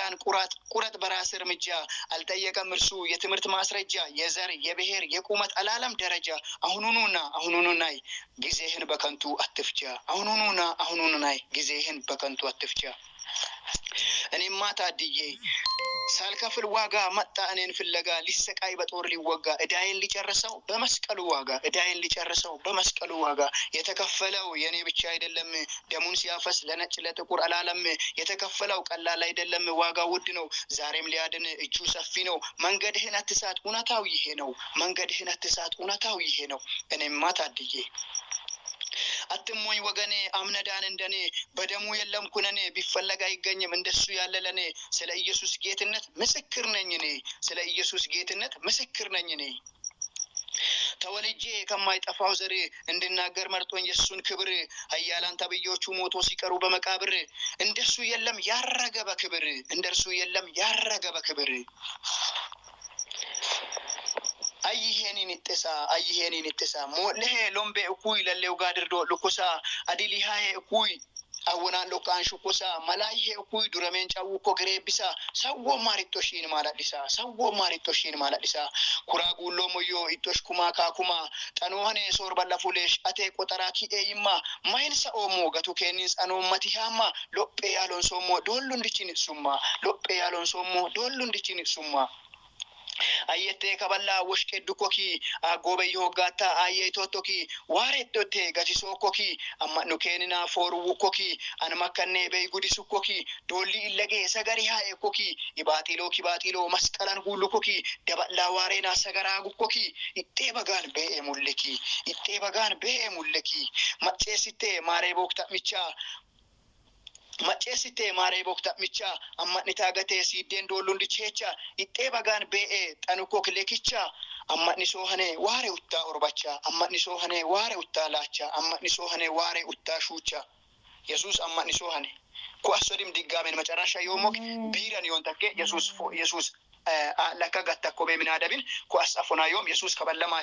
መምህራን ቁረጥ በራስ እርምጃ አልጠየቀም እርሱ የትምህርት ማስረጃ የዘር የብሔር የቁመት አላለም ደረጃ አሁኑኑ ናይ ጊዜህን በከንቱ አትፍጃ አሁኑኑ ናይ ጊዜህን በከንቱ አትፍጃ እኔማ ታድዬ ሳልከፍል ዋጋ መጣ እኔን ፍለጋ ሊሰቃይ በጦር ሊወጋ እዳይን ሊጨርሰው በመስቀሉ ዋጋ የተከፈለው የኔ ብቻ አይደለም ደሙን ሲያፈስ ለነጭ ለጥቁር አላለም የተከፈለው ቀላል አይደለም ዋጋ ውድ ነው ዛሬም ሊያድን እጁ ሰፊ ነው መንገድህን አትሳት እውነታው ይሄ ነው እኔማ ታድዬ አትሞኝ ወገኔ አምነዳን እንደኔ በደሙ የለም ኩነኔ ቢፈለግ አይገኝም እንደሱ ያለ ለኔ ስለ ኢየሱስ ጌትነት ምስክር ነኝ እኔ ተወልጄ ከማይጠፋው ዘር እንድናገር መርጦኝ የሱን ክብር ኃያላን ተብዮቹ ሞቶ ሲቀሩ በመቃብር እንደሱ የለም ያረገ በክብር አይሄን ንጥሳ ሞለሄ ሎምቤ እኩይ ለሌው ጋድርዶ ልኩሳ አዲሊሃዬ እኩይ አወናን ሎካን ሹኩሳ መላይሄ እኩይ ዱረሜን ጫውኮ ግሬቢሳ ሰዎ ማሪቶሺን ማላዲሳ ኩራጉሎ ሞዮ ኢቶሽ ኩማ ካኩማ ጠኖሆኔ ሶር ባላፉሌሽ አቴ ቆጠራኪ ኤይማ ማይንሳ ኦሞ ገቱ ኬኒስ አኖመቲሃማ ሎጴ ያሎን ሶሞ ዶሉንዲቺን ሱማ አየቴ ከበላ ወሽቄ ዱኮኪ አጎበ ይሆጋታ አየቶቶኪ ዋሬቶቴ ጋቲሶኮኪ አማኑ ኬኒና ፎሩ ኮኪ አንማከኔ በይጉዲሱኮኪ ዶሊ ለጌ ሰገሪ ሃኤኮኪ ባጢሎ መስቀላን ጉሉኮኪ ደበላ ዋሬና ሰገራ ጉኮኪ ኢጤበጋን በኤሙለኪ መጨሲቴ ማሬ ቦክታ ሚቻ አማኒታ ገቴ ሲዴን ዶሉንዲ ቼቻ ኢጤ በጋን ቤኤ ጠንኮክ ለኪቻ አማኒሶ ሆነ ዋሬ ውታ ኦርባቻ አማኒሶ ሆነ ዋሬ ውታ ላቻ አማኒሶ ሆነ ዋሬ ውታ ሹቻ ኢየሱስ አማኒሶ ሆነ ኳሶዲም ዲጋሜን መጨረሻ የሞክ ቢራን ይወንተከ ኢየሱስ ለካ ጋታ ኮቤ ምናደብን ኳስ አፎናዮም ኢየሱስ ከበለማ